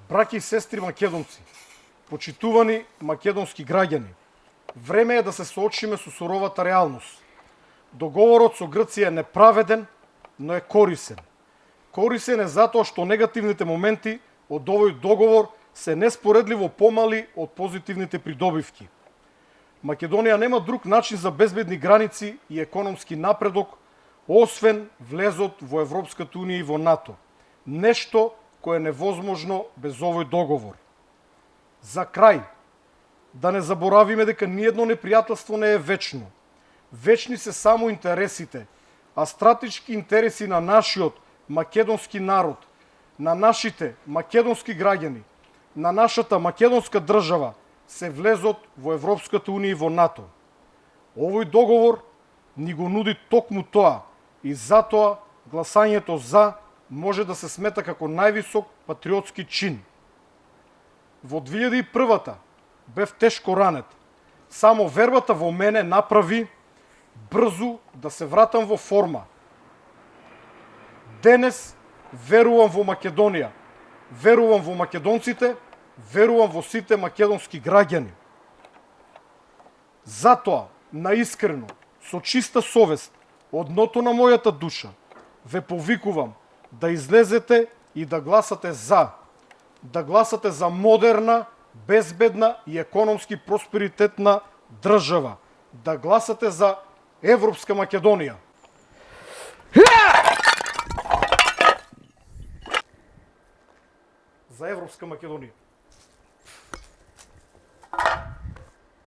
Браќи и сестри македонци, почитувани македонски граѓани, време е да се соочиме со суровата реалност. Договорот со Грција е неправеден, но е корисен. Корисен е затоа што негативните моменти од овој договор се неспоредливо помали од позитивните придобивки. Македонија нема друг начин за безбедни граници и економски напредок, освен влезот во Европската унија и во НАТО. Нешто кое е невозможно без овој договор. За крај, да не заборавиме дека ниедно непријателство не е вечно. Вечни се само интересите, а стратешки интереси на нашиот македонски народ, на нашите македонски граѓани, на нашата македонска држава се влезот во Европската унија и во НАТО. Овој договор ни го нуди токму тоа и затоа гласањето за може да се смета како највисок патриотски чин. Во 2001-та бев тешко ранет. Само вербата во мене направи брзо да се вратам во форма. Денес верувам во Македонија, верувам во македонците, верувам во сите македонски граѓани. Затоа, наискрено, со чиста совест, од дното на мојата душа, ве повикувам да излезете и да гласате за. Да гласате за модерна, безбедна и економски просперитетна држава. Да гласате за Европска Македонија. За Европска Македонија.